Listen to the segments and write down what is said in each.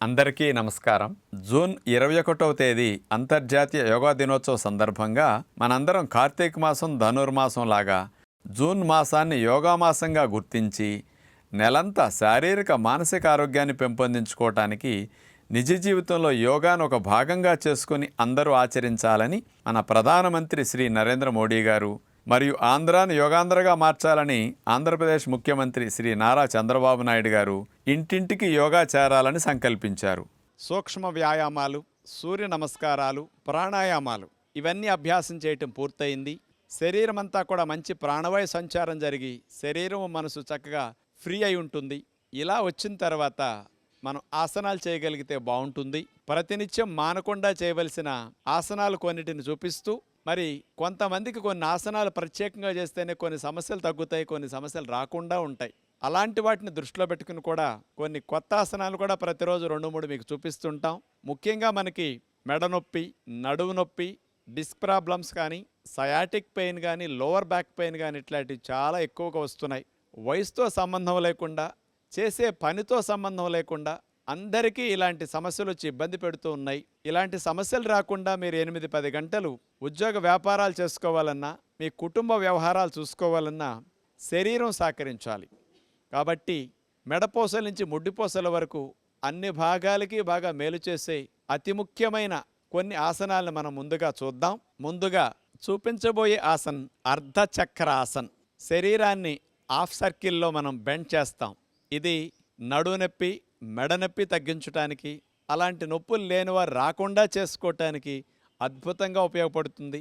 అందరికీ నమస్కారం. జూన్ 21వ తేదీ అంతర్జాతీయ యోగా దినోత్సవ సందర్భంగా మనందరం కార్తీక మాసం ధనుర్మాసం లాగా జూన్ మాసాన్ని యోగా మాసంగా గుర్తించి నెలంతా శారీరక మానసిక ఆరోగ్యాన్ని పెంపొందించుకోవటానికి నిజ జీవితంలో యోగాను ఒక భాగంగా చేసుకుని అందరూ ఆచరించాలని మన ప్రధానమంత్రి శ్రీ నరేంద్ర మోడీ గారు మరియు ఆంధ్రాను యోగాంధ్రగా మార్చాలని ఆంధ్రప్రదేశ్ ముఖ్యమంత్రి శ్రీ నారా చంద్రబాబు నాయుడు గారు ఇంటింటికి యోగా చేరాలని సంకల్పించారు. సూక్ష్మ వ్యాయామాలు, సూర్య నమస్కారాలు, ప్రాణాయామాలు ఇవన్నీ అభ్యాసం చేయటం పూర్తయింది. శరీరం అంతా కూడా మంచి ప్రాణవాయు సంచారం జరిగి శరీరం మనసు చక్కగా ఫ్రీ అయి ఉంటుంది. ఇలా వచ్చిన తర్వాత మనం ఆసనాలు చేయగలిగితే బాగుంటుంది. ప్రతినిత్యం మానకుండా చేయవలసిన ఆసనాలు కొన్నిటిని చూపిస్తూ మరి కొంతమందికి కొన్ని ఆసనాలు ప్రత్యేకంగా చేస్తేనే కొన్ని సమస్యలు తగ్గుతాయి, కొన్ని సమస్యలు రాకుండా ఉంటాయి. అలాంటి వాటిని దృష్టిలో పెట్టుకుని కూడా కొన్ని కొత్త ఆసనాలు కూడా ప్రతిరోజు 2-3 మీకు చూపిస్తుంటాం. ముఖ్యంగా మనకి మెడ నొప్పి, నడుము నొప్పి, డిస్క్ ప్రాబ్లమ్స్ కానీ, సయాటిక్ పెయిన్ కానీ, లోవర్ బ్యాక్ పెయిన్ కానీ ఇట్లాంటివి చాలా ఎక్కువగా వస్తున్నాయి. వయసుతో సంబంధం లేకుండా, చేసే పనితో సంబంధం లేకుండా అందరికీ ఇలాంటి సమస్యలు వచ్చి ఇబ్బంది పెడుతూ ఉన్నాయి. ఇలాంటి సమస్యలు రాకుండా మీరు 8-10 గంటలు ఉద్యోగ వ్యాపారాలు చేసుకోవాలన్నా, మీ కుటుంబ వ్యవహారాలు చూసుకోవాలన్నా శరీరం సహకరించాలి. కాబట్టి మెడపోసల నుంచి ముడ్డిపోసల వరకు అన్ని భాగాలకి బాగా మేలు చేసే అతి ముఖ్యమైన కొన్ని ఆసనాలను మనం ముందుగా చూద్దాం. ముందుగా చూపించబోయే ఆసన్ అర్ధచక్ర ఆసన్. శరీరాన్ని హాఫ్ సర్కిల్లో మనం బెండ్ చేస్తాం. ఇది నడుము నొప్పి, మెడ నొప్పి తగ్గించడానికి, అలాంటి నొప్పులు లేని వారు రాకుండా చేసుకోవటానికి అద్భుతంగా ఉపయోగపడుతుంది.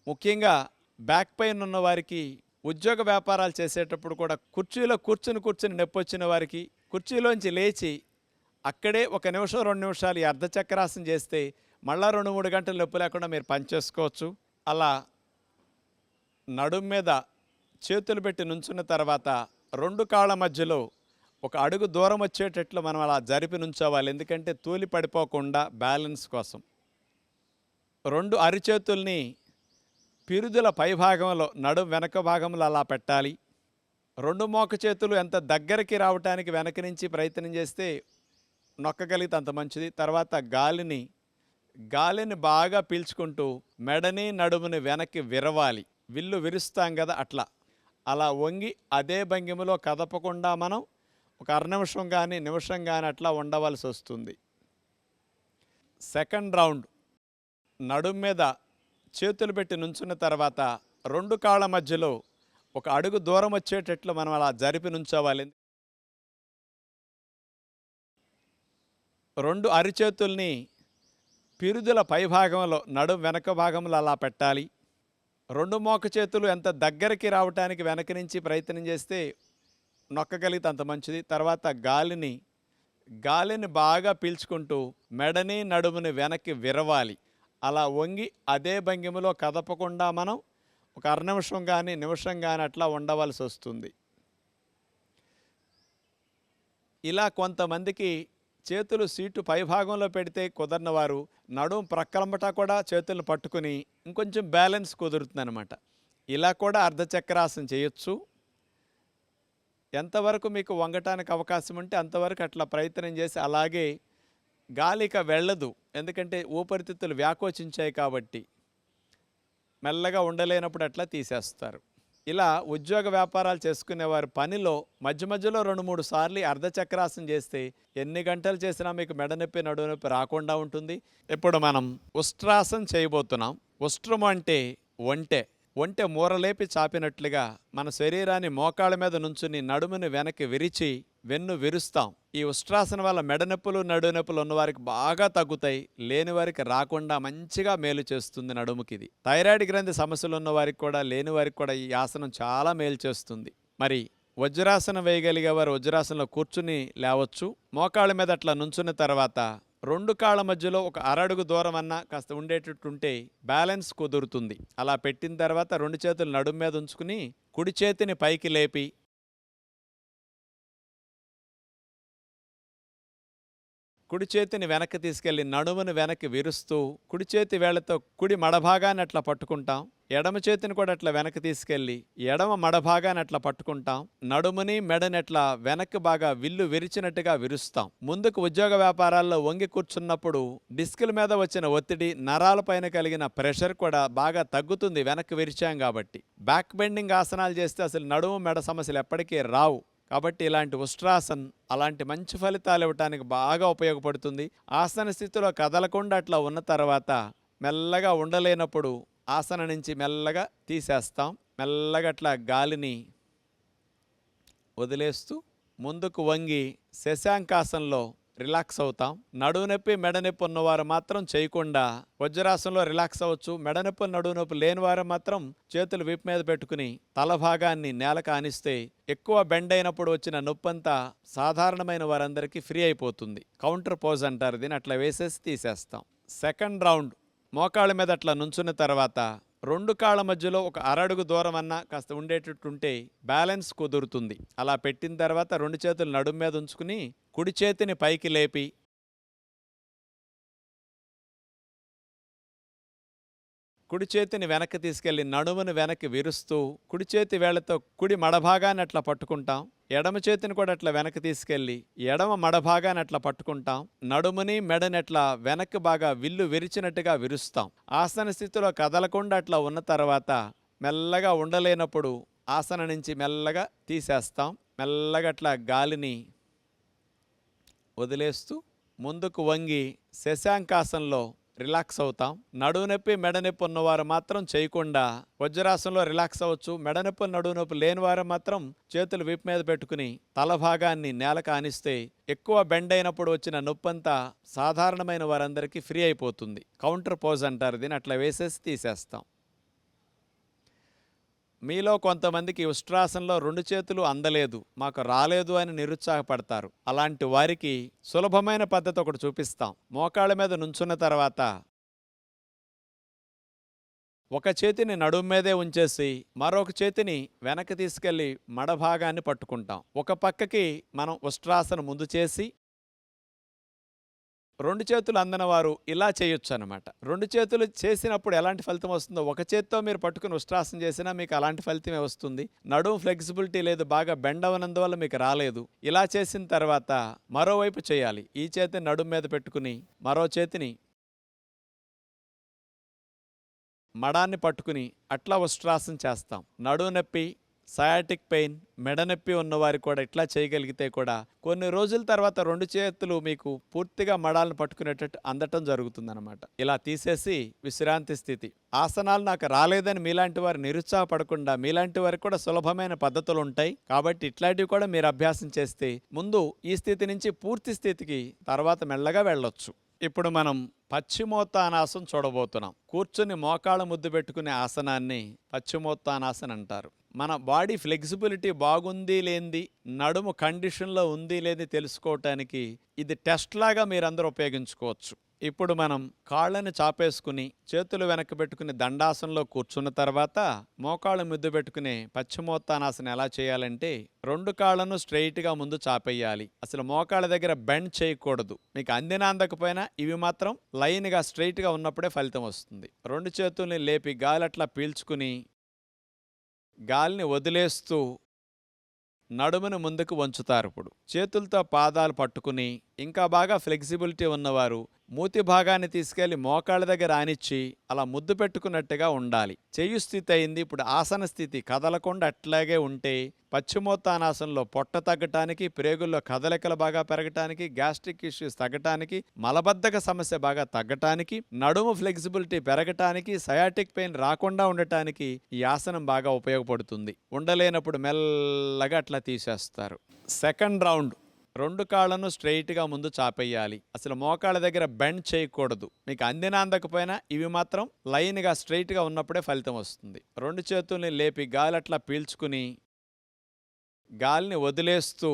ముఖ్యంగా బ్యాక్ పెయిన్ ఉన్న వారికి, ఉద్యోగ వ్యాపారాలు చేసేటప్పుడు కూడా కుర్చీలో కూర్చుని నొప్పి వచ్చిన వారికి కుర్చీలోంచి లేచి అక్కడే 1 నిమిషం 2 నిమిషాలు ఈ అర్ధచక్రాసనం చేస్తే మళ్ళా 2-3 గంటలు నొప్పి లేకుండా మీరు పనిచేసుకోవచ్చు. అలా నడుము మీద చేతులు పెట్టి నుంచున్న తర్వాత 2 కాళ్ళ మధ్యలో 1 అడుగు దూరం వచ్చేటట్లు మనం అలా జరిపి నుంచోవాలి. ఎందుకంటే తూలి పడిపోకుండా బ్యాలెన్స్ కోసం. 2 అరిచేతుల్ని పిరుదుల పైభాగంలో, నడుము వెనక భాగంలో అలా పెట్టాలి. 2 మోక చేతులు ఎంత దగ్గరికి రావటానికి వెనక నుంచి ప్రయత్నం చేస్తే నొక్కగలిగితే అంత మంచిది. తర్వాత గాలిని బాగా పీల్చుకుంటూ మెడని నడుముని వెనక్కి విరవాలి. విల్లు విరుస్తాం కదా, అలా వంగి అదే భంగిమలో కదపకుండా మనం 1 అర నిమిషం కానీ నిమిషం కానీ అట్లా ఉండవలసి వస్తుంది. సెకండ్ రౌండ్ నడుము మీద చేతులు పెట్టి నుంచున్న తర్వాత 2 కాళ్ళ మధ్యలో 1 అడుగు దూరం వచ్చేటట్లు మనం అలా జరిపి నుంచోవాలి. 2 అరిచేతుల్ని పిరుదుల పైభాగంలో, నడుము వెనక భాగంలో అలా పెట్టాలి. 2 మోక చేతులు ఎంత దగ్గరికి రావటానికి వెనక నుంచి ప్రయత్నం చేస్తే నొక్కగలిగితే అంత మంచిది. తర్వాత గాలిని బాగా పీల్చుకుంటూ మెడని నడుముని వెనక్కి విరవాలి. అలా వంగి అదే భంగిమలో కదపకుండా మనం 1 అర నిమిషం కానీ నిమిషం కానీ అట్లా ఉండవలసి వస్తుంది. ఇలా కొంతమందికి చేతులు సీటు పైభాగంలో పెడితే కుదరని వారు నడుము ప్రక్కలంబటా కూడా చేతులను పట్టుకుని ఇంకొంచెం బ్యాలెన్స్ కుదురుతుందన్నమాట. ఇలా కూడా అర్ధచక్రాసనం చేయొచ్చు. ఎంతవరకు మీకు వంగటానికి అవకాశం ఉంటే అంతవరకు అట్లా ప్రయత్నం చేసి అలాగే గాలిక వెళ్ళదు. ఎందుకంటే ఊపిరితిత్తులు వ్యాకోచించాయి కాబట్టి మెల్లగా ఉండలేనప్పుడు అట్లా తీసేస్తారు. ఇలా ఉద్యోగ వ్యాపారాలు చేసుకునేవారు పనిలో మధ్యలో 2-3 సార్లు అర్ధచక్రాసనం చేస్తే ఎన్ని గంటలు చేసినా మీకు మెడ నొప్పి, నడుము నొప్పి రాకుండా ఉంటుంది. ఇప్పుడు మనం ఉష్ట్రాసనం చేయబోతున్నాం. ఉష్ట్రం అంటే ఒంటె మూరలేపి చాపినట్లుగా మన శరీరాన్ని మోకాళ్ళ మీద నుంచుని నడుముని వెనక్కి విరిచి వెన్ను విరుస్తాం. ఈ ఉష్ట్రాసనం వల్ల మెడ నొప్పులు, నడుము నొప్పులు ఉన్నవారికి బాగా తగ్గుతాయి. లేని వారికి రాకుండా మంచిగా మేలు చేస్తుంది నడుముకి. ఇది థైరాయిడ్ గ్రంథి సమస్యలు ఉన్న వారికి కూడా, లేని వారికి కూడా ఈ ఆసనం చాలా మేలు చేస్తుంది. మరి వజ్రాసనం వేయగలిగే వారు వజ్రాసనంలో కూర్చుని లేవచ్చు. మోకాళ్ళ మీద అట్లా నుంచున్న తర్వాత 2 కాళ్ళ మధ్యలో 1 అరడుగు దూరం అన్నా కాస్త ఉండేటట్టుంటే బ్యాలెన్స్ కుదురుతుంది. అలా పెట్టిన తర్వాత 2 చేతులు నడుము మీద ఉంచుకుని కుడి చేతిని పైకి లేపి కుడి చేతిని వెనక్కి తీసుకెళ్లి నడుమును వెనక్కి విరుస్తూ కుడి చేతి వేళ్లతో కుడి మడభాగాన్ని అట్లా పట్టుకుంటాం. ఎడమ చేతిని కూడా అట్లా వెనక్కి తీసుకెళ్లి ఎడమ మడభాగాన్ని అట్లా పట్టుకుంటాం. నడుముని మెడని అట్లా వెనక్కి బాగా విల్లు విరిచినట్టుగా విరుస్తాం. ముందుకు ఉద్యోగ వ్యాపారాల్లో వంగి కూర్చున్నప్పుడు డిస్కుల మీద వచ్చిన ఒత్తిడి, నరాలపైన కలిగిన ప్రెషర్ కూడా బాగా తగ్గుతుంది వెనక్కి విరిచాం కాబట్టి. బ్యాక్ బెండింగ్ ఆసనాలు చేస్తే అసలు నడుము మెడ సమస్యలు ఎప్పటికీ రావు. కాబట్టి ఇలాంటి ఉష్ట్రాసన్ అలాంటి మంచి ఫలితాలు ఇవ్వటానికి బాగా ఉపయోగపడుతుంది. ఆసన స్థితిలో కదలకుండా అట్లా ఉన్న తర్వాత మెల్లగా ఉండలేనప్పుడు ఆసన నుంచి మెల్లగా తీసేస్తాం. మెల్లగా అట్లా గాలిని వదిలేస్తూ ముందుకు వంగి శశాంకాసనంలో రిలాక్స్ అవుతాం. నడువు నొప్పి మెడ నొప్పి ఉన్నవారు మాత్రం చేయకుండా వజ్రాసనంలో రిలాక్స్ అవ్వచ్చు. మెడ నొప్పి నడువు నొప్పి లేని వారు మాత్రం చేతులు వీపు మీద పెట్టుకుని తల భాగాన్ని నేలకు ఆనిస్తే ఎక్కువ బెండ్ అయినప్పుడు వచ్చిన నొప్పంతా సాధారణమైన వారందరికీ ఫ్రీ అయిపోతుంది. కౌంటర్ పోజ్ అంటారు దీన్ని. అట్లా వేసేసి తీసేస్తాం. సెకండ్ రౌండ్ మోకాళ్ళ మీద అట్లా నుంచున్న తర్వాత రెండు కాళ్ళ మధ్యలో ఒక అరడుగు దూరం అన్నా కాస్త ఉండేటట్టుంటే బ్యాలెన్స్ కుదురుతుంది. అలా పెట్టిన తర్వాత రెండు చేతులు నడుము మీద ఉంచుకుని కుడి చేతిని పైకి లేపి కుడి చేతిని వెనక్కి తీసుకెళ్లి నడుమును వెనక్కి విరుస్తూ కుడి చేతి వేళ్లతో కుడి మడభాగాన్ని అట్లా పట్టుకుంటాం. ఎడమ చేతిని కూడా అట్లా వెనక్కి తీసుకెళ్లి ఎడమ మడభాగాన్ని అట్లా పట్టుకుంటాం. నడుముని మెడని అట్లా వెనక్కి బాగా విల్లు విరిచినట్టుగా విరుస్తాం. ఆసన స్థితిలో కదలకుండా అట్లా ఉన్న తర్వాత మెల్లగా ఉండలేనప్పుడు ఆసన నుంచి మెల్లగా తీసేస్తాం. మెల్లగా అట్లా గాలిని వదిలేస్తూ ముందుకు వంగి శశాంకాసనంలో రిలాక్స్ అవుతాం. నడువు నొప్పి మెడ నొప్పి ఉన్నవారు మాత్రం చేయకుండా వజ్రాసనంలో రిలాక్స్ అవ్వచ్చు. మెడ నొప్పి నడువు నొప్పి లేని వారు మాత్రం చేతులు వీపు మీద పెట్టుకుని తల భాగాన్ని నేలకు ఆనిస్తే ఎక్కువ బెండ్ అయినప్పుడు వచ్చిన నొప్పంతా సాధారణమైన వారందరికీ ఫ్రీ అయిపోతుంది. కౌంటర్ పోజ్ అంటారు దీన్ని. అట్లా వేసేసి తీసేస్తాం. మీలో కొంతమందికి ఉష్ట్రాసనంలో రెండు చేతులు అందలేదు, మాకు రాలేదు అని నిరుత్సాహపడతారు. అలాంటి వారికి సులభమైన పద్ధతి ఒకటి చూపిస్తాం. మోకాళ్ళ మీద నుంచున్న తర్వాత ఒక చేతిని నడుము మీదే ఉంచేసి మరొక చేతిని వెనక్కి తీసుకెళ్లి మడభాగాన్ని పట్టుకుంటాం. ఒక పక్కకి మనం ఉష్ట్రాసనం ముందు చేసి రెండు చేతులు అందిన వారు ఇలా చేయొచ్చు అనమాట. రెండు చేతులు చేసినప్పుడు ఎలాంటి ఫలితం వస్తుందో ఒక చేత్తో మీరు పట్టుకుని ఉష్ట్రాసనం చేసినా మీకు అలాంటి ఫలితమే వస్తుంది. నడుము ఫ్లెక్సిబిలిటీ లేదు, బాగా బెండ్ అవనందువల్ల మీకు రాలేదు. ఇలా చేసిన తర్వాత మరోవైపు చేయాలి. ఈ చేతిని నడుము మీద పెట్టుకుని మరో చేతిని మడాన్ని పట్టుకుని అట్లా ఉష్ట్రాసనం చేస్తాం. నడుము నొప్పి, సయాటిక్ పెయిన్, మెడ నొప్పి ఉన్నవారు కూడా ఇట్లా చేయగలిగితే కూడా కొన్ని రోజుల తర్వాత రెండు చేతులు మీకు పూర్తిగా మడాలను పట్టుకునేటట్టు అందటం జరుగుతుందన్నమాట. ఇలా తీసేసి విశ్రాంతి స్థితి. ఆసనాలు నాకు రాలేదని మీలాంటి వారు నిరుత్సాహపడకుండా మీలాంటి వారికి కూడా సులభమైన పద్ధతులు ఉంటాయి. కాబట్టి ఇట్లాంటివి కూడా మీరు అభ్యాసం చేస్తే ముందు ఈ స్థితి నుంచి పూర్తి స్థితికి తర్వాత మెల్లగా వెళ్ళొచ్చు. ఇప్పుడు మనం పశ్చిమోత్తానాసనం చూడబోతున్నాం. కూర్చుని మోకాళ్ళ ముద్దు పెట్టుకునే ఆసనాన్ని పశ్చిమోత్తానాసనం అంటారు. మన బాడీ ఫ్లెక్సిబిలిటీ బాగుంది లేనిది, నడుము కండిషన్లో ఉంది లేని తెలుసుకోవటానికి ఇది టెస్ట్ లాగా మీరందరూ ఉపయోగించుకోవచ్చు. ఇప్పుడు మనం కాళ్ళని చాపేసుకుని చేతులు వెనక్కి పెట్టుకుని దండాసనంలో కూర్చున్న తర్వాత మోకాళ్ళు ముద్దు పెట్టుకునే పశ్చిమోత్తానాసనం ఎలా చేయాలంటే రెండు కాళ్ళను స్ట్రైట్గా ముందు చాపేయాలి. అసలు మోకాళ్ళ దగ్గర బెండ్ చేయకూడదు. మీకు అందినా అందకపోయినా ఇవి మాత్రం లైన్గా స్ట్రైట్గా ఉన్నప్పుడే ఫలితం వస్తుంది. రెండు చేతుల్ని లేపి గాలి అట్లా పీల్చుకుని గాలిని వదిలేస్తూ నడుమును ముందుకు వంచుతారు. ఇప్పుడు చేతులతో పాదాలు పట్టుకుని ఇంకా బాగా ఫ్లెక్సిబిలిటీ ఉన్నవారు మూతి భాగాన్ని తీసుకెళ్లి మోకాళ్ళ దగ్గర ఆనిచ్చి అలా ముద్దు పెట్టుకున్నట్టుగా ఉండాలి. చెయ్యి స్థితి అయింది. ఇప్పుడు ఆసన స్థితి కదలకుండా అట్లాగే ఉంటే పశ్చిమోత్తానాసనంలో పొట్ట తగ్గటానికి, ప్రేగుల్లో కదలికలు బాగా పెరగటానికి, గ్యాస్ట్రిక్ ఇష్యూస్ తగ్గటానికి, మలబద్ధక సమస్య బాగా తగ్గటానికి, నడుము ఫ్లెక్సిబిలిటీ పెరగటానికి, సయాటిక్ పెయిన్ రాకుండా ఉండటానికి ఈ ఆసనం బాగా ఉపయోగపడుతుంది. ఉండలేనప్పుడు మెల్లగా అట్లా తీసేస్తారు. సెకండ్ రౌండ్ రెండు కాళ్ళను స్ట్రైట్గా ముందు చాపేయాలి. అసలు మోకాళ్ళ దగ్గర బెండ్ చేయకూడదు. మీకు అందినా అందకపోయినా ఇవి మాత్రం లైన్గా స్ట్రైట్గా ఉన్నప్పుడే ఫలితం వస్తుంది. రెండు చేతుల్ని లేపి గాలి అట్లా పీల్చుకుని గాలిని వదిలేస్తూ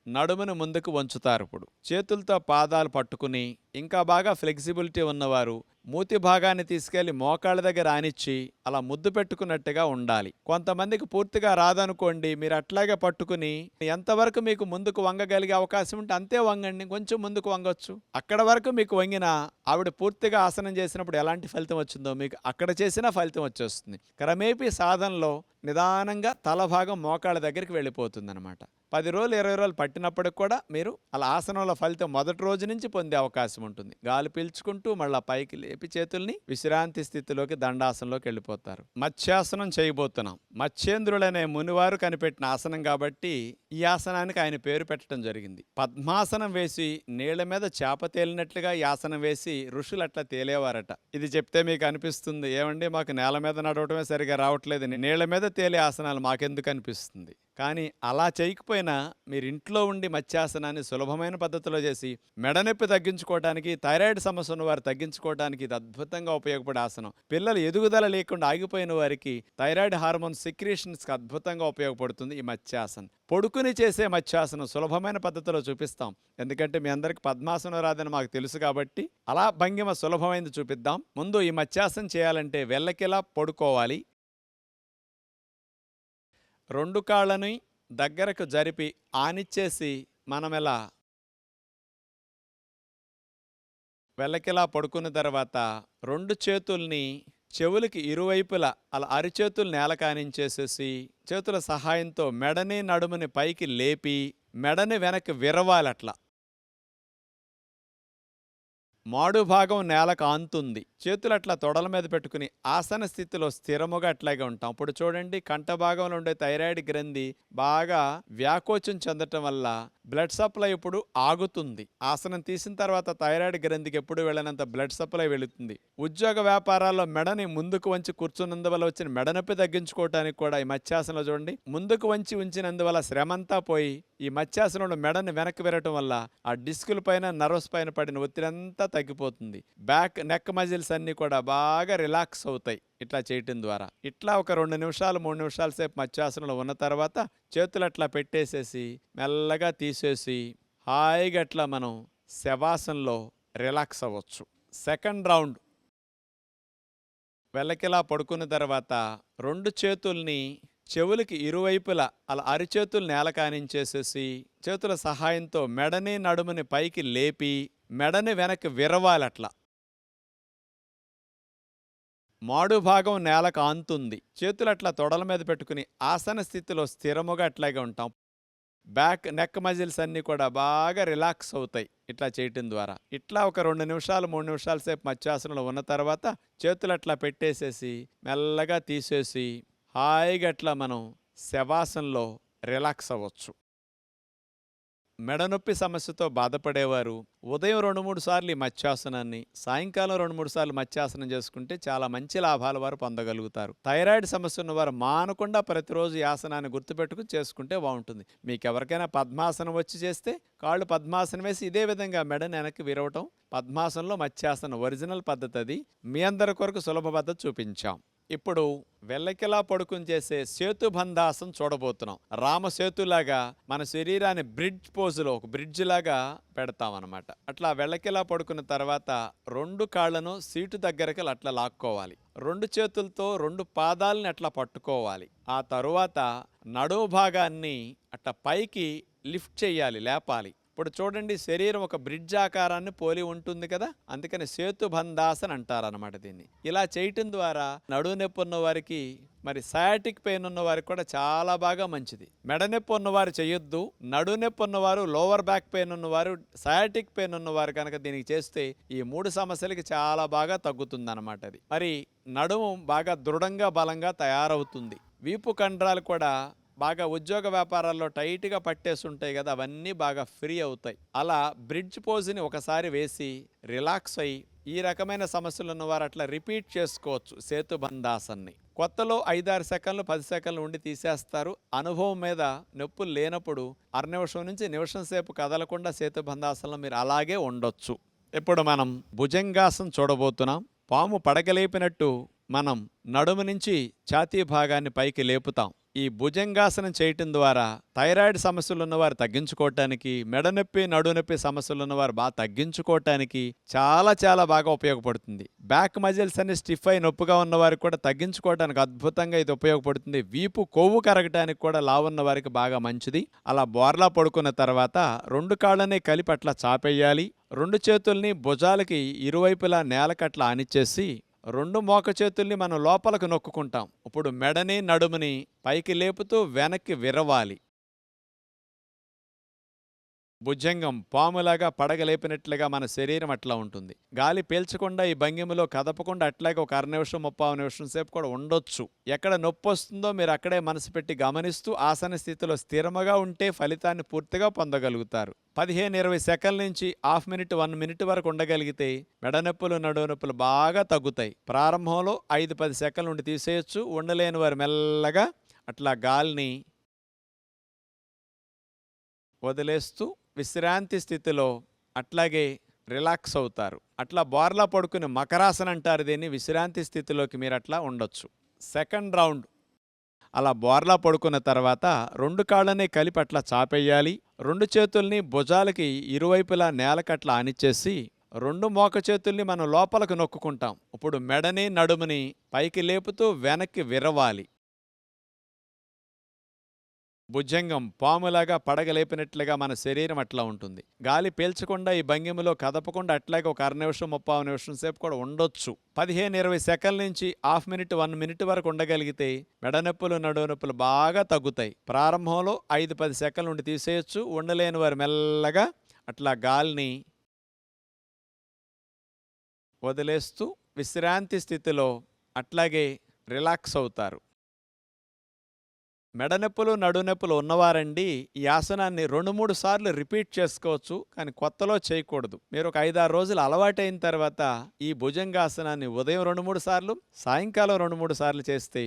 నడుమును ముందుకు వంచుతారు. ఇప్పుడు చేతులతో పాదాలు పట్టుకుని ఇంకా బాగా ఫ్లెక్సిబిలిటీ ఉన్నవారు మూతి భాగాన్ని తీసుకెళ్లి మోకాళ్ళ దగ్గర ఆనిచ్చి అలా ముద్దు పెట్టుకున్నట్టుగా ఉండాలి. కొంతమందికి పూర్తిగా రాదనుకోండి, మీరు అట్లాగే పట్టుకుని ఎంతవరకు మీకు ముందుకు వంగగలిగే అవకాశం ఉంటే అంతే వంగండి, కొంచెం ముందుకు వంగొచ్చు. అక్కడ వరకు మీకు వంగినా ఆవిడ పూర్తిగా ఆసనం చేసినప్పుడు ఎలాంటి ఫలితం వచ్చిందో మీకు అక్కడ చేసినా ఫలితం వచ్చేస్తుంది. క్రమేపీ సాధనలో నిదానంగా తల భాగం మోకాళ్ళ దగ్గరికి వెళ్ళిపోతుందన్నమాట. 10 రోజులు 20 రోజులు పట్టినప్పటికి కూడా మీరు అలా ఆసనంలో ఫలితం మొదటి రోజు నుంచి పొందే అవకాశం ఉంటుంది. గాలి పీల్చుకుంటూ మళ్ళీ పైకి లేపి చేతుల్ని విశ్రాంతి స్థితిలోకి దండాసనంలోకి వెళ్ళిపోతారు. మత్స్యాసనం చేయబోతున్నాం. మత్స్యేంద్రుడనే మునివారు కనిపెట్టిన ఆసనం కాబట్టి ఈ ఆసనానికి ఆయన పేరు పెట్టడం జరిగింది. పద్మాసనం వేసి నీళ్ల మీద చేప తేలినట్లుగా ఈ ఆసనం వేసి ఋషులు అట్లా తేలేవారట. ఇది చెప్తే మీకు అనిపిస్తుంది, ఏమండి మాకు నేల మీద నడవటమే సరిగా రావట్లేదు, నీళ్ల మీద తేలే ఆసనాలు మాకెందుకు అనిపిస్తుంది. కానీ అలా చేయకపోయినా మీరు ఇంట్లో ఉండి మత్స్యాసనాన్ని సులభమైన పద్ధతిలో చేసి మెడనొప్పి తగ్గించుకోవడానికి, థైరాయిడ్ సమస్య ఉన్న వారు తగ్గించుకోవడానికి ఇది అద్భుతంగా ఉపయోగపడే ఆసనం. పిల్లలు ఎదుగుదల లేకుండా ఆగిపోయిన వారికి థైరాయిడ్ హార్మోన్ సెక్రీషన్స్కి అద్భుతంగా ఉపయోగపడుతుంది ఈ మత్స్యాసనం. పొడుకుని చేసే మత్స్యాసనం సులభమైన పద్ధతిలో చూపిస్తాం. ఎందుకంటే మీ అందరికి పద్మాసనం రాదని మాకు తెలుసు కాబట్టి అలా భంగిమ సులభమైనది చూపిద్దాం. ముందు ఈ మత్స్యాసనం చేయాలంటే వెల్లకిలా పడుకోవాలి. 2 కాళ్ళని దగ్గరకు జరిపి ఆనిచ్చేసి మనం ఇలా వెల్లకిలా పడుకున్న తర్వాత 2 చేతుల్ని చెవులకి ఇరువైపులా అలా అరిచేతులు నేల కానించేసేసి చేతుల సహాయంతో మెడని నడుముని పైకి లేపి మెడని వెనక్కి విరవాలట్లా. మాడు భాగం నేలకు ఆంతుంది. చేతులు అట్లా తొడల మీద పెట్టుకుని ఆసన స్థితిలో స్థిరముగా అట్లాగే ఉంటాం. ఇప్పుడు చూడండి, కంఠ భాగంలో ఉండే థైరాయిడ్ గ్రంథి బాగా వ్యాకోచం చెందటం వల్ల బ్లడ్ సప్లై ఇప్పుడు ఆగుతుంది. ఆసనం తీసిన తర్వాత థైరాయిడ్ గ్రంథికి ఎప్పుడు వెళ్ళినంత బ్లడ్ సప్లై వెళుతుంది. ఉద్యోగ వ్యాపారాల్లో మెడని ముందుకు వంచి కూర్చున్నందువల్ల వచ్చిన మెడనొప్పి తగ్గించుకోవడానికి కూడా ఈ మత్స్యాసనంలో చూడండి, ముందుకు వంచి ఉంచినందువల్ల శ్రమంతా పోయి ఈ మత్స్యాసనంలో మెడని వెనక్కి విరగటం వల్ల ఆ డిస్కుల పైన నర్వ్స్ పైన పడిన ఒత్తిడి అంతా తగ్గిపోతుంది. బ్యాక్ నెక్ మజిల్స్ అన్నీ కూడా బాగా రిలాక్స్ అవుతాయి ఇట్లా చేయటం ద్వారా. ఇట్లా ఒక 2 నిమిషాలు 3 నిమిషాల సేపు మత్స్యాసనంలో ఉన్న తర్వాత చేతులు అట్లా పెట్టేసేసి మెల్లగా తీసేసి హాయిగా అట్లా మనం శవాసనంలో రిలాక్స్ అవ్వచ్చు. సెకండ్ రౌండ్ వెల్లకిలా పడుకున్న తర్వాత 2 చేతుల్ని చెవులకి ఇరువైపులా అలా అరిచేతులు నేల కానించేసేసి చేతుల సహాయంతో మెడని నడుముని పైకి లేపి మెడని వెనక్కి విరవాలట్లా. మాడు భాగం నేలకు ఆంతుంది. చేతులు అట్లా తొడల మీద పెట్టుకుని ఆసన స్థితిలో స్థిరముగా అట్లాగే ఉంటాం. బ్యాక్ నెక్ మజిల్స్ అన్నీ కూడా బాగా రిలాక్స్ అవుతాయి ఇట్లా చేయటం ద్వారా. ఇట్లా ఒక 2 నిమిషాలు 3 నిమిషాల సేపు మత్స్యాసనంలో ఉన్న తర్వాత చేతులు అట్లా పెట్టేసేసి మెల్లగా తీసేసి హాయిగా అట్లా మనం శవాసనంలో రిలాక్స్ అవ్వచ్చు. మెడనొప్పి సమస్యతో బాధపడేవారు ఉదయం 2-3 సార్లు ఈ మత్స్యాసనాన్ని, సాయంకాలం 2-3 సార్లు మత్స్యాసనం చేసుకుంటే చాలా మంచి లాభాలు వారు పొందగలుగుతారు. థైరాయిడ్ సమస్య ఉన్నవారు మానకుండా ప్రతిరోజు ఈ ఆసనాన్ని గుర్తుపెట్టుకుని చేసుకుంటే బాగుంటుంది. మీకు ఎవరికైనా పద్మాసనం వచ్చి చేస్తే కాళ్ళు పద్మాసనం వేసి ఇదే విధంగా మెడని వెనక్కి విరవటం పద్మాసనంలో మత్స్యాసనం ఒరిజినల్ పద్ధతి. అది మీ అందరి కొరకు సులభ పద్ధతి చూపించాం. ఇప్పుడు వెల్లకిలా పడుకుని చేసే సేతుబంధాసనం చూడబోతున్నాం. రామసేతులాగా మన శరీరాన్ని బ్రిడ్జ్ పోజులో ఒక బ్రిడ్జ్ లాగా పెడతామన్నమాట. అట్లా వెల్లకిలా పడుకున్న తర్వాత 2 కాళ్ళను సీటు దగ్గరికి అట్లా లాక్కోవాలి. 2 చేతులతో 2 పాదాలని అట్లా పట్టుకోవాలి. ఆ తరువాత నడుము భాగాన్ని అట్లా పైకి లిఫ్ట్ చేయాలి, లేపాలి. ఇప్పుడు చూడండి, శరీరం ఒక బ్రిడ్జ్ ఆకారాన్ని పోలి ఉంటుంది కదా, అందుకని సేతుబంధాసన్ అంటారనమాట దీన్ని. ఇలా చేయటం ద్వారా నడుము నొప్పి ఉన్న వారికి, మరి సయాటిక్ పెయిన్ ఉన్న వారికి కూడా చాలా బాగా మంచిది. మెడ నొప్పి ఉన్నవారు చేయొద్దు. నడుము నొప్పి ఉన్నవారు, లోవర్ బ్యాక్ పెయిన్ ఉన్నవారు, సయాటిక్ పెయిన్ ఉన్నవారు కనుక దీనికి చేస్తే ఈ 3 సమస్యలకి చాలా బాగా తగ్గుతుంది అనమాట. అది మరి నడుము బాగా దృఢంగా బలంగా తయారవుతుంది. వీపు కండరాలు కూడా బాగా ఉద్యోగ వ్యాపారాల్లో టైట్గా పట్టేసి ఉంటాయి కదా, అవన్నీ బాగా ఫ్రీ అవుతాయి. అలా బ్రిడ్జ్ పోజ్ని ఒకసారి వేసి రిలాక్స్ అయ్యి ఈ రకమైన సమస్యలు ఉన్నవారు అట్లా రిపీట్ చేసుకోవచ్చు సేతుబంధాసన్ని. కొత్తలో 5-6 సెకండ్లు 10 సెకండ్లు ఉండి తీసేస్తారు. అనుభవం మీద నొప్పులు లేనప్పుడు 1/2 నిమిషం నుంచి నిమిషం సేపు కదలకుండా సేతుబంధాసనంలో మీరు అలాగే ఉండొచ్చు. ఇప్పుడు మనం భుజంగాసనం చూడబోతున్నాం. పాము పడగలేపినట్టు మనం నడుము నుంచి ఛాతీ భాగాన్ని పైకి లేపుతాం. ఈ భుజంగాసనం చేయటం ద్వారా థైరాయిడ్ సమస్యలు ఉన్నవారు తగ్గించుకోవటానికి, మెడనొప్పి, నడునొప్పి సమస్యలు ఉన్నవారు బాగా తగ్గించుకోవటానికి చాలా చాలా బాగా ఉపయోగపడుతుంది. బ్యాక్ మజిల్స్ అన్ని స్టిఫ్ అయి నొప్పిగా ఉన్నవారికి కూడా తగ్గించుకోవడానికి అద్భుతంగా ఇది ఉపయోగపడుతుంది. వీపు కొవ్వు కరగటానికి కూడా లావున్న వారికి బాగా మంచిది. అలా బోర్లా పడుకున్న తర్వాత 2 కాళ్ళని కలిపి అట్లా చాపేయాలి. 2 చేతుల్ని భుజాలకి ఇరువైపులా నేలకట్లా ఆనిచ్చేసి 2 మోక చేతుల్ని మనం లోపలకు నొక్కుకుంటాం. ఇప్పుడు మెడని, నడుముని పైకి లేపుతూ వెనక్కి విరవాలి. భుజంగం పాములాగా పడగలేపినట్లుగా మన శరీరం అట్లా ఉంటుంది. గాలి పీల్చకుండా ఈ భంగిమలో కదపకుండా అట్లాగే ఒక 1/2 నిమిషం 30 నిమిషం సేపు కూడా ఉండొచ్చు. ఎక్కడ నొప్పి వస్తుందో మీరు అక్కడే మనసు పెట్టి గమనిస్తూ ఆసన స్థితిలో స్థిరముగా ఉంటే ఫలితాన్ని పూర్తిగా పొందగలుగుతారు. 15-20 సెకండ్ల నుంచి హాఫ్ మినిట్ 1 మినిట్ వరకు ఉండగలిగితే మెడనొప్పులు, నడునొప్పులు బాగా తగ్గుతాయి. ప్రారంభంలో 5-10 సెకండ్ల నుండి తీసేయచ్చు. ఉండలేని వారు మెల్లగా అట్లా గాలిని వదిలేస్తూ విశ్రాంతి స్థితిలో అట్లాగే రిలాక్స్ అవుతారు. అట్లా బోర్లా పడుకుని మకరాసన అంటారు దీన్ని. విశ్రాంతి స్థితిలోకి మీరు అట్లా ఉండొచ్చు. సెకండ్ రౌండ్ అలా బోర్లా పడుకున్న తర్వాత 2 కాళ్ళని కలిపి అట్లా చాపేయాలి. 2 చేతుల్ని భుజాలకి ఇరువైపులా నేలకట్లా ఆనిచ్చేసి 2 మోక చేతుల్ని మనం లోపలకు నొక్కుకుంటాం. ఇప్పుడు మెడని, నడుముని పైకి లేపుతూ వెనక్కి విరవాలి. భుజంగం పాములాగా పడగలేపినట్లుగా మన శరీరం అట్లా ఉంటుంది. గాలి పీల్చకుండా ఈ భంగిమలో కదపకుండా అట్లాగే ఒక 1/2 నిమిషం 30 నిమిషం సేపు కూడా ఉండొచ్చు. 15-20 సెకండ్ల నుంచి హాఫ్ మినిట్ 1 మినిట్ వరకు ఉండగలిగితే మెడనొప్పులు, నడునొప్పులు బాగా తగ్గుతాయి. ప్రారంభంలో 5-10 సెకండ్ల నుండి తీసేయచ్చు. ఉండలేని వారు మెల్లగా అట్లా గాలిని వదిలేస్తూ విశ్రాంతి స్థితిలో అట్లాగే రిలాక్స్ అవుతారు. మెడనొప్పులు, నడునొప్పులు ఉన్నవారండి ఈ ఆసనాన్ని 2-3 సార్లు రిపీట్ చేసుకోవచ్చు. కానీ కొత్తలో చేయకూడదు. మీరు ఒక 5-6 రోజులు అలవాటైన తర్వాత ఈ భుజంగాసనాన్ని ఉదయం 2-3 సార్లు, సాయంకాలం 2-3 సార్లు చేస్తే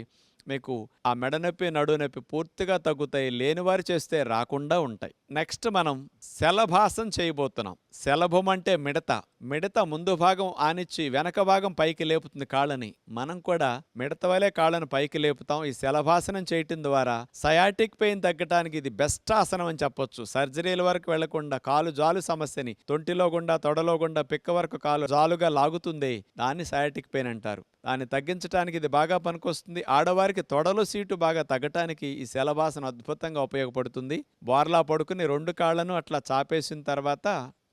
మీకు ఆ మెడనొప్పి, నడునొప్పి పూర్తిగా తగ్గుతాయి. లేనివారు చేస్తే రాకుండా ఉంటాయి. నెక్స్ట్ మనం శలభాసనం చేయబోతున్నాం. శలభం అంటే మిడత. మిడత ముందు భాగం ఆనిచ్చి వెనక భాగం పైకి లేపుతుంది కాళ్ళని. మనం కూడా మిడత వలె కాళ్ళను పైకి లేపుతాం. ఈ శలభాసనం చేయటం ద్వారా సయాటిక్ పెయిన్ తగ్గటానికి ఇది బెస్ట్ ఆసనం అని చెప్పొచ్చు. సర్జరీల వరకు వెళ్లకుండా కాలు జాలు సమస్యని తొంటిలో గుండా, తొడలో గుండా, పిక్క వరకు కాలు జాలుగా లాగుతుంది. దాన్ని సయాటిక్ పెయిన్ అంటారు. దాన్ని తగ్గించడానికి ఇది బాగా పనికొస్తుంది. ఆడవారికి తొడలు సీటు బాగా తగ్గటానికి ఈ శలభాసనం అద్భుతంగా ఉపయోగపడుతుంది. బోర్లా పడుకుని 2 కాళ్ళను అట్లా చాపేసిన తర్వాత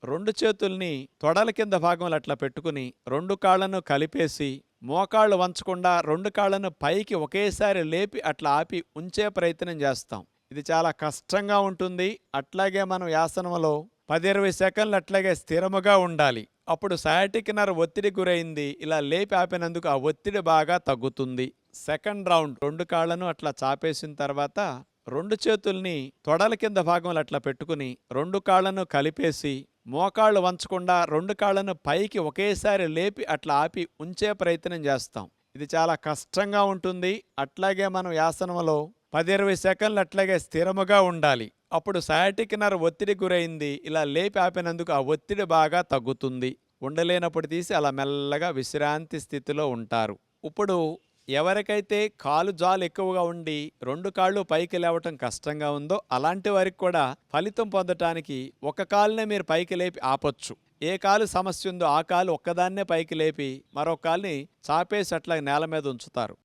2 చేతుల్ని తొడల కింద భాగంలో అట్లా పెట్టుకుని 2 కాళ్ళను కలిపేసి మోకాళ్ళు వంచకుండా 2 కాళ్ళను పైకి ఒకేసారి లేపి అట్లా ఆపి ఉంచే ప్రయత్నం చేస్తాం. ఇది చాలా కష్టంగా ఉంటుంది. అట్లాగే మనం యాసనంలో 10-20 సెకండ్లు అట్లాగే స్థిరముగా ఉండాలి. అప్పుడు సయాటిక్ నర్వ్ ఒత్తిడి గురైంది. ఇలా లేపి ఆపినందుకు ఆ ఒత్తిడి బాగా తగ్గుతుంది. సెకండ్ రౌండ్ 2 కాళ్ళను అట్లా చాపేసిన తర్వాత 2 చేతుల్ని తొడల కింద భాగంలో అట్లా పెట్టుకుని 2 కాళ్ళను కలిపేసి మోకాళ్ళు వంచకుండా 2 కాళ్ళను పైకి ఒకేసారి లేపి అట్లా ఆపి ఉంచే ప్రయత్నం చేస్తాం. ఇది చాలా కష్టంగా ఉంటుంది. అట్లాగే మనం యాసనంలో 10-20 సెకండ్లు అట్లాగే స్థిరముగా ఉండాలి. అప్పుడు సయాటిక్ నర్వ్ ఒత్తిడి గురైంది. ఇలా లేపి ఆపినందుకు ఆ ఒత్తిడి బాగా తగ్గుతుంది. ఉండలేనప్పుడు తీసి అలా మెల్లగా విశ్రాంతి స్థితిలో ఉంటారు. ఇప్పుడు ఎవరికైతే కాలు జాలు ఎక్కువగా ఉండి 2 కాళ్ళు పైకి లేవటం కష్టంగా ఉందో అలాంటి వారికి కూడా ఫలితం పొందటానికి ఒక కాలునే మీరు పైకి లేపి ఆపొచ్చు. ఏ కాలు సమస్య ఉందో ఆ కాలు ఒక్కదాన్నే పైకి లేపి మరో కాలుని చాపేసి అట్లా నేల మీద ఉంచుతారు.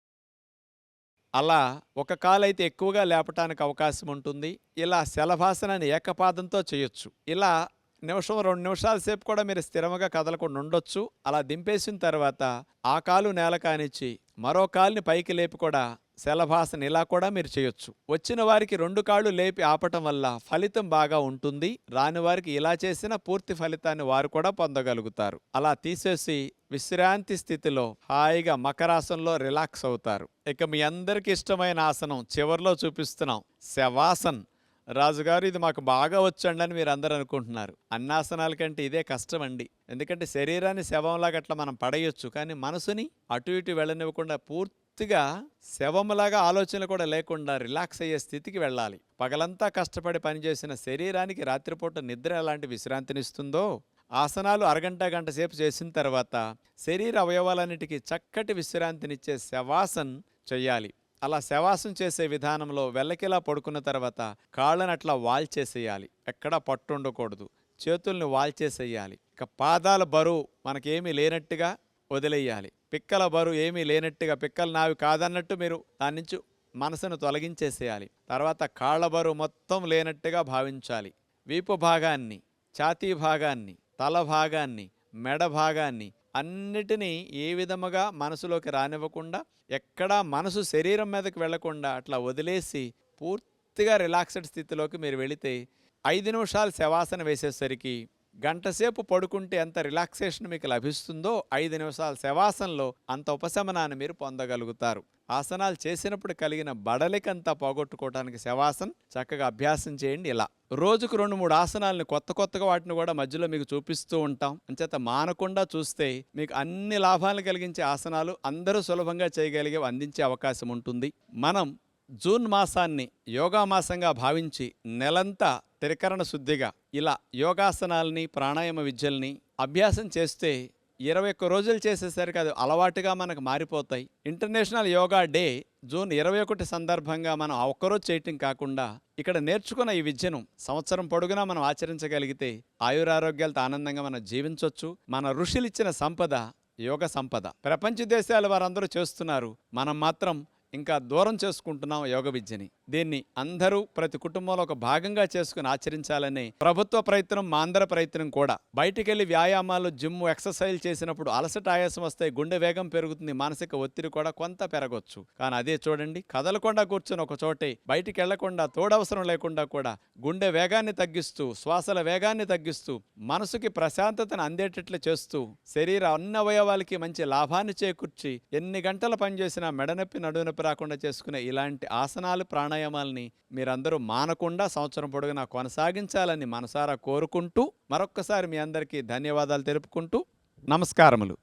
అలా ఒక కాలైతే ఎక్కువగా లేపటానికి అవకాశం ఉంటుంది. ఇలా శలభాసనాన్ని ఏకపాదంతో చేయొచ్చు. ఇలా నిమిషం 2 నిమిషాల సేపు కూడా మీరు స్థిరంగా కదలకుండా ఉండొచ్చు. అలా దింపేసిన తర్వాత ఆ కాలు నేల కానిచ్చి మరో కాలుని పైకి లేపి కూడా శలభాసన ఇలా కూడా మీరు చేయొచ్చు. వచ్చిన వారికి 2 కాళ్ళు లేపి ఆపటం వల్ల ఫలితం బాగా ఉంటుంది. రాని వారికి ఇలా చేసిన పూర్తి ఫలితాన్ని వారు కూడా పొందగలుగుతారు. అలా తీసేసి విశ్రాంతి స్థితిలో హాయిగా మకరాసనంలో రిలాక్స్ అవుతారు. ఇక మీ అందరికి ఇష్టమైన ఆసనం చివర్లో చూపిస్తున్నాం, శవాసన్. రాజుగారు ఇది మాకు బాగా వచ్చండి అని మీరు అందరూ అనుకుంటున్నారు. అన్నాసనాల కంటే ఇదే కష్టం అండి. ఎందుకంటే శరీరాన్ని శవంలాగా అట్లా మనం పడేయొచ్చు, కానీ మనసుని అటు ఇటు వెళ్ళనివ్వకుండా పూర్తిగా శవంలాగా ఆలోచనలు కూడా లేకుండా రిలాక్స్ అయ్యే స్థితికి వెళ్ళాలి. పగలంతా కష్టపడి పనిచేసిన శరీరానికి రాత్రిపూట నిద్ర ఎలాంటి విశ్రాంతినిస్తుందో ఆసనాలు అరగంట గంట సేపు చేసిన తర్వాత శరీర అవయవాలన్నిటికీ చక్కటి విశ్రాంతినిచ్చే శవాసన్ చెయ్యాలి. అలా శవాసం చేసే విధానంలో వెల్లకిలా పడుకున్న తర్వాత కాళ్ళని అట్లా వాల్చేసేయాలి. ఎక్కడా పట్టు ఉండకూడదు. చేతుల్ని వాల్చేసేయాలి. ఇక పాదాల బరువు మనకేమీ లేనట్టుగా వదిలేయాలి. పిక్కల బరువు ఏమీ లేనట్టుగా, పిక్కలు నావి కాదన్నట్టు మీరు దాని నుంచి మనసును తొలగించేసేయాలి. తర్వాత కాళ్ళ బరువు మొత్తం లేనట్టుగా భావించాలి. వీపు భాగాన్ని, ఛాతీ భాగాన్ని, తల భాగాన్ని, మెడ భాగాన్ని అన్నిటినీ ఏ విధముగా మనసులోకి రానివ్వకుండా, ఎక్కడా మనసు శరీరం మీదకి వెళ్లకుండా అట్లా వదిలేసి పూర్తిగా రిలాక్స్డ్ స్థితిలోకి మీరు వెళితే 5 నిమిషాలు శవాసన వేసేసరికి గంటసేపు పడుకుంటే ఎంత రిలాక్సేషన్ మీకు లభిస్తుందో 5 నిమిషాల శవాసనలో అంత ఉపశమనాన్ని మీరు పొందగలుగుతారు. ఆసనాలు చేసినప్పుడు కలిగిన బడలికంతా పోగొట్టుకోవడానికి శవాసన చక్కగా అభ్యాసం చేయండి. ఇలా రోజుకు 2-3 ఆసనాలను కొత్తగా వాటిని కూడా మధ్యలో మీకు చూపిస్తూ ఉంటాం. అంచేత మానకుండా చూస్తే మీకు అన్ని లాభాలను కలిగించే ఆసనాలు అందరూ సులభంగా చేయగలిగే అందించే అవకాశం ఉంటుంది. మనం జూన్ మాసాన్ని యోగా మాసంగా భావించి నెలంతా త్రికరణ శుద్ధిగా ఇలా యోగాసనాల్ని, ప్రాణాయామ విద్యల్ని అభ్యాసం చేస్తే 21 రోజులు చేసేసరికి అది అలవాటుగా మనకు మారిపోతాయి. ఇంటర్నేషనల్ యోగా డే జూన్ 21 సందర్భంగా మనం ఆ ఒక్కరోజు చేయటం కాకుండా ఇక్కడ నేర్చుకున్న ఈ విద్యను సంవత్సరం పొడుగునా మనం ఆచరించగలిగితే ఆయురారోగ్యాలతో ఆనందంగా మనం జీవించవచ్చు. మన ఋషులు ఇచ్చిన సంపద యోగ సంపద. ప్రపంచ దేశాల వారందరూ చేస్తున్నారు, మనం మాత్రం ఇంకా దూరం చేసుకుంటున్నాం యోగ విద్యని. దీన్ని అందరూ ప్రతి కుటుంబంలో ఒక భాగంగా చేసుకుని ఆచరించాలని ప్రభుత్వ ప్రయత్నం, మా అందరి ప్రయత్నం కూడా. బయటికెళ్ళి వ్యాయామాలు, జిమ్, ఎక్సర్సైజ్ చేసినప్పుడు అలసట, ఆయాసం వస్తాయి, గుండె వేగం పెరుగుతుంది, మానసిక ఒత్తిడి కూడా కొంత పెరగొచ్చు. కానీ అదే చూడండి, కదలకుండా కూర్చొని ఒక చోటే బయటికి వెళ్లకుండా, తోడవసరం లేకుండా కూడా గుండె వేగాన్ని తగ్గిస్తూ, శ్వాసల వేగాన్ని తగ్గిస్తూ, మనసుకి ప్రశాంతతను అందేటట్లు చేస్తూ, శరీర అన్ని అవయవాలకి మంచి లాభాన్ని చేకూర్చి ఎన్ని గంటలు పనిచేసినా మెడనొప్పి, నడునొప్పి రాకుండా చేసుకునే ఇలాంటి ఆసనాలు, ప్రాణాయామాల్ని మీరందరూ మానకుండా సంవత్సరం పొడుగునా కొనసాగించాలని మనసారా కోరుకుంటూ మరొక్కసారి మీ అందరికీ ధన్యవాదాలు తెలుపుకుంటూ నమస్కారములు.